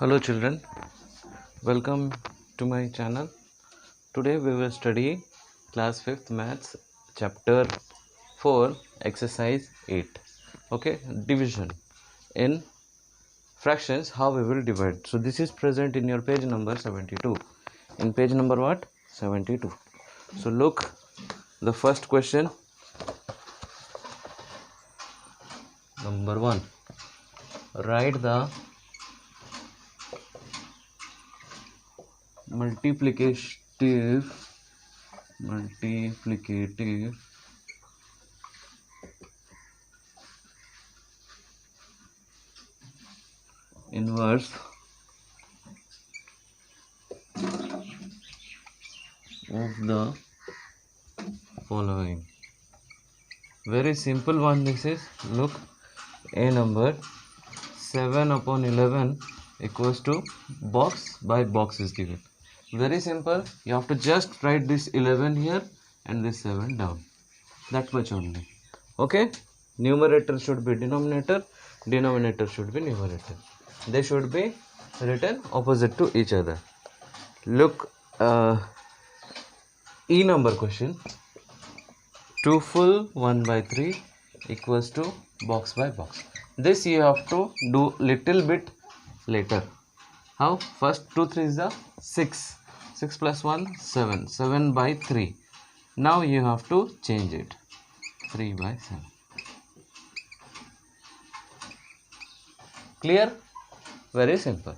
Hello children, welcome to my channel. Today we will study class 5th maths chapter 4 exercise 8. Okay, division in fractions, how we will divide. So this is present in your page number 72. In page number what? 72. So look, the first question, number 1. Write the multiplicative inverse of the following. Very simple one this is. Look, a number 7/11 equals to box by box is given. Very simple. You have to just write this 11 here and this 7 down. That much only. Okay. Numerator should be denominator. Denominator should be numerator. They should be written opposite to each other. Look, E number question. 2 full 1/3 equals to box by box. This you have to do little bit later. How? First 2 3 is the 6. 6 plus 1 7. 7/3. Now you have to change it. 3/7. Clear? Very simple.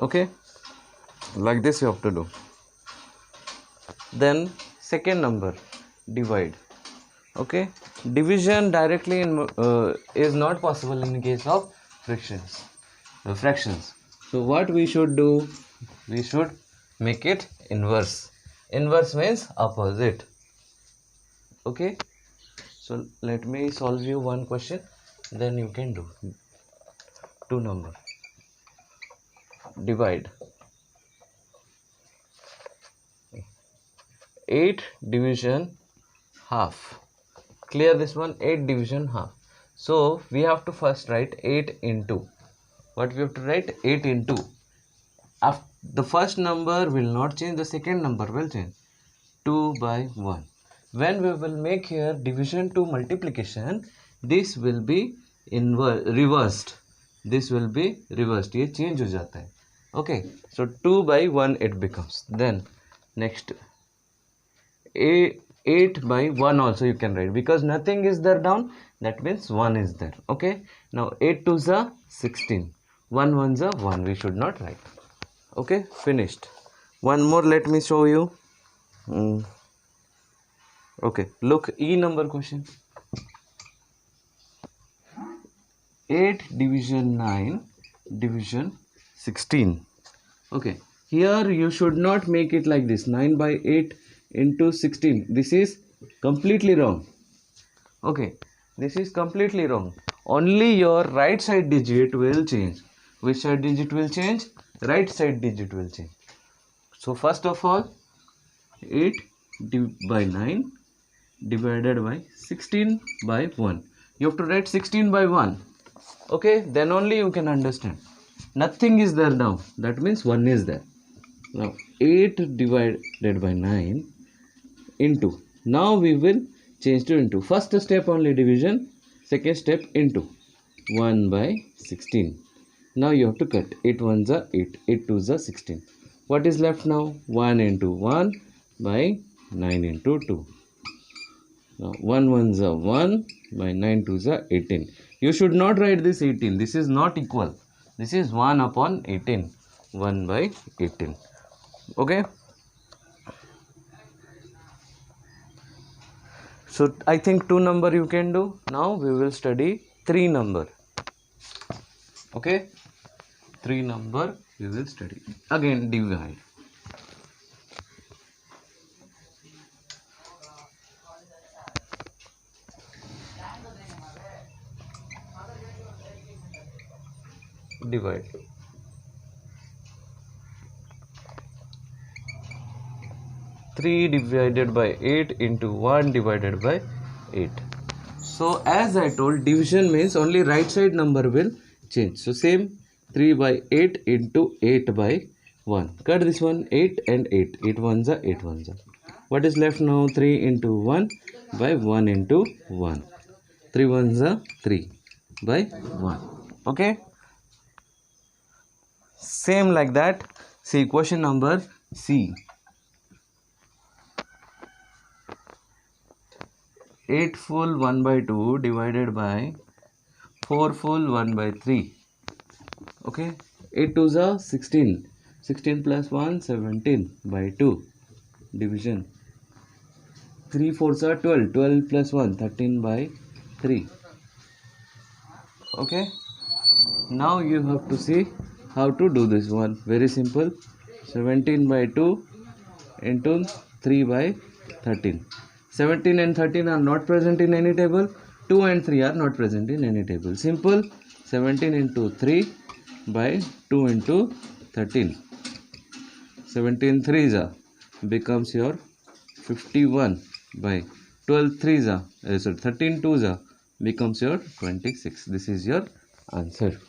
Okay. Like this you have to do. Then second number, divide. Okay. Division directly is not possible in case of fractions. So what we should do? We should make it inverse. Inverse means opposite. Okay. So let me solve you one question. Then you can do 2 number. Divide. 8 division half. Clear this one? 8 division half. So we have to first write 8 into. What we have to write? 8 into. After the first number will not change, the second number will change. 2/1. When we will make here division to multiplication, this will be reversed. This will be reversed. ये change हो जाता है. Okay. So 2/1 it becomes. Then next 8/1 also you can write, because nothing is there down, that means 1 is there. Okay. Now 8 2s are 16. 1 1s are 1. We should not write. Okay, finished. One more, let me show you. Okay, look, E number question. 8 division 9 division 16. Okay, here you should not make it like this, 9/8 into 16. This is completely wrong. Okay, this is completely wrong. Only your right side digit will change. Which side digit will change? Right side digit will change. So first of all, 8/9 divided by 16/1. You have to write 16/1. Okay, then only you can understand. Nothing is there now. That means 1 is there. Now 8 divided by 9 into. Now we will change to into. First step only division. Second step into. 1/16. Now you have to cut. 8 1s are 8. 8 2s are 16. What is left now? 1 into 1 by 9 into 2. Now 1 1s are 1 by 9 2s are 18. You should not write this 18. This is not equal. This is 1/18. 1/18. Okay. So I think 2 number you can do. Now we will study 3 number. Okay. 3 number we will study. Again divide. Divide. 3 divided by 8 into 1 divided by 8. So as I told, division means only right side number will change. So same 3 by 8 into 8 by 1. Cut this one, 8 and 8. 8 ones are 8 ones are. What is left now? 3 into 1 by 1 into 1. 3 ones are 3 by 1. Okay. Same like that. See question number C. 8 full 1 by 2 divided by 4 full 1 by 3. Okay. 8 2s are 16. 16 plus 1 17 by 2 division. 3 4s are 12. 12 plus 1 13 by 3. Okay. Now you have to see how to do this one. Very simple. 17 by 2 into 3 by 13. 17 and 13 are not present in any table. 2 and 3 are not present in any table. Simple. 17 into 3 by 2 into 13. 17 3s becomes your 51 by 12 3s sorry 13 2s becomes your 26. This is your answer.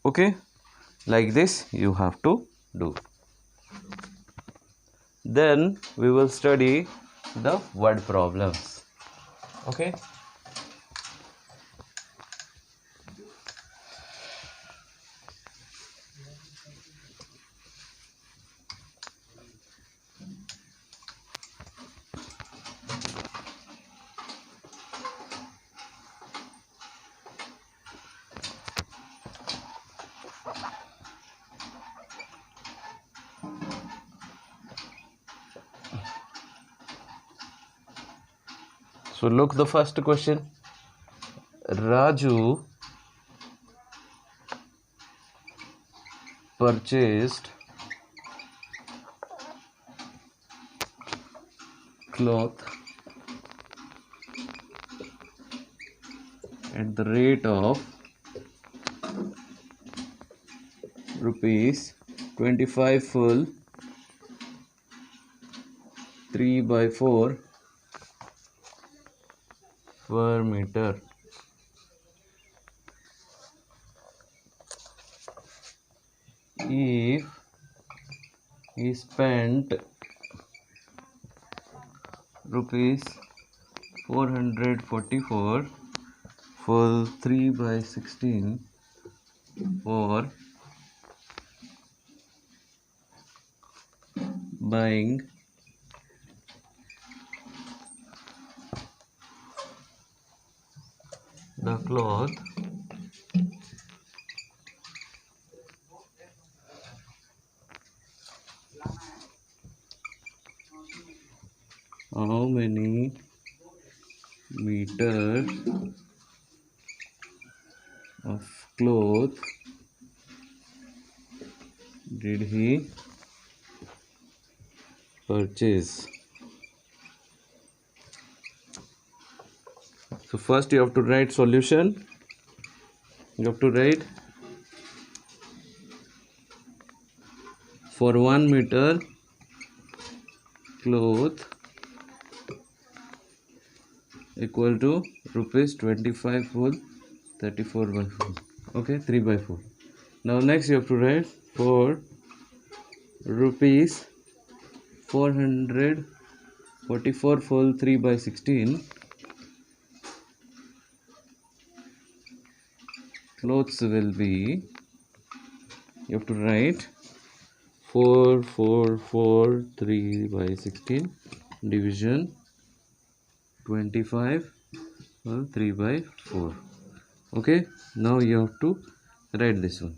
Okay, like this you have to do. Then we will study the word problems. Okay. So look the first question. Raju purchased cloth at the rate of rupees 25 full 3 by 4 per meter. If he spent rupees 444 full 3 by 16 for buying the cloth, how many meters of cloth did he purchase? So first you have to write solution. You have to write for 1 meter cloth equal to rupees 25 full 34 by 4. Okay, 3 by 4. Now next you have to write for rupees 444 full 3 by 16 clothes will be, you have to write 4 by 16 division 25 3 by 4. Okay, now you have to write this one.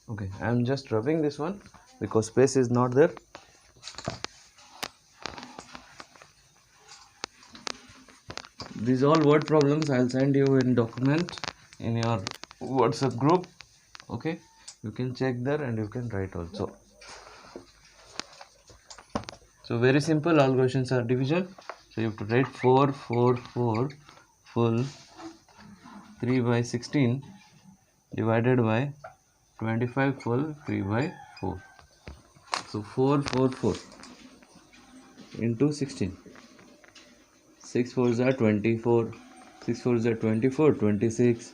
Okay, I am just rubbing this one because space is not there. These all word problems I'll send you in document in your WhatsApp group. Okay, you can check there and you can write also. So very simple, all questions are division. So you have to write 4 full 3 by 16 divided by 25 full 3 by 4. So 4 into 16. 6 4s are 24. 6 4s are 24. 26.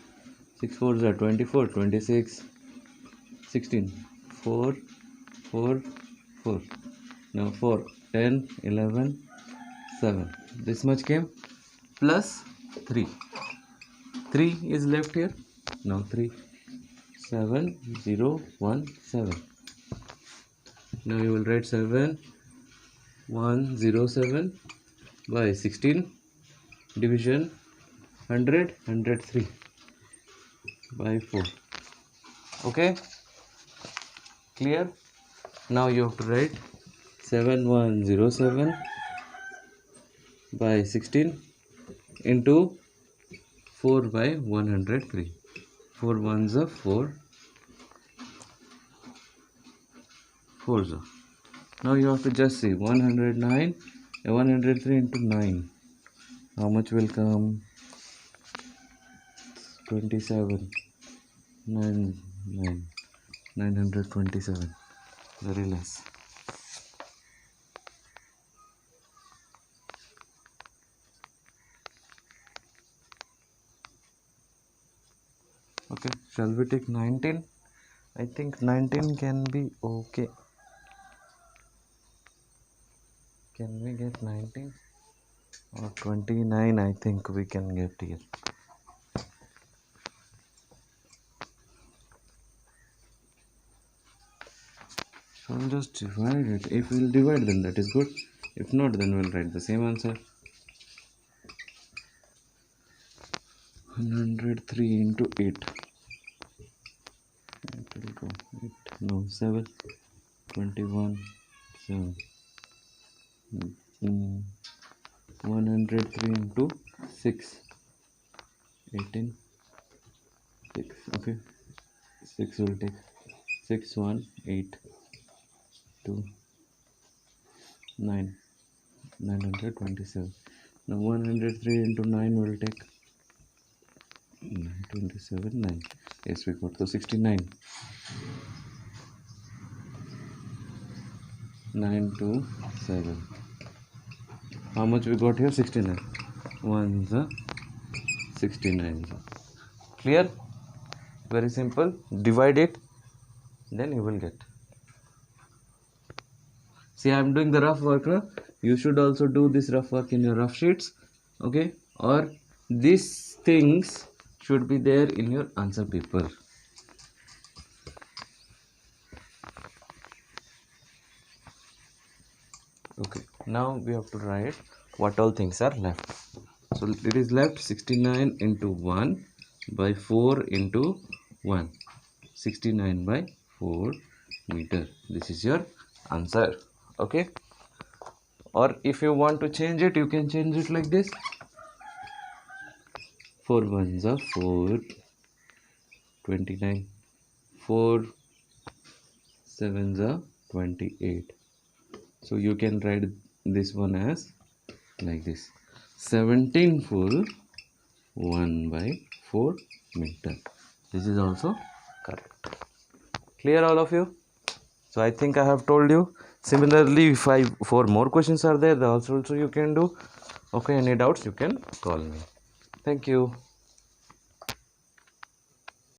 6 4s are 24, 26, 16, 4, 4, 4. Now 4, 10, 11, 7. This much came plus 3. 3 is left here. Now 3, 7, 0, 1, 7. Now you will write 7, 1, 0, 7 by 16 division 100, 103 by 4. Okay, clear? Now you have to write 7107 by 16 into 4 by 103. 4 ones are 4. 4s are. Now you have to just see 109, 103 into 9. How much will come? 27, 927. Very less. Okay, shall we take 19? I think 19 can be okay. Can we get 19 or 29? I think we can get here. So I'll just divide it. If we'll divide, then that is good. If not, then we'll write the same answer. 103 into 8. It will go 8. No, 7. 21. 7. 103 into 6. 18. 6. Okay. 6 will take 6, 1, 8. 2, 9. 927. Now 103 into 9 will take 927, 9. Yes, we got to 69. 9 to 7. How much we got here? 69. 1 is 69. Clear? Very simple. Divide it, then you will get. See, I am doing the rough work now. You should also do this rough work in your rough sheets. Okay? Or these things should be there in your answer paper. Okay, now we have to write what all things are left. So it is left 69 into 1 by 4 into 1. 69 by 4 meter. This is your answer. Okay? Or if you want to change it, you can change it like this. 4 ones are 4, 29. 4 sevens are 28. So you can write this one as like this. 17 full 1 by 4 meter. This is also correct. Clear, all of you? So I think I have told you. Similarly, if 4 more questions are there, also you can do. Okay, any doubts you can call me. Thank you.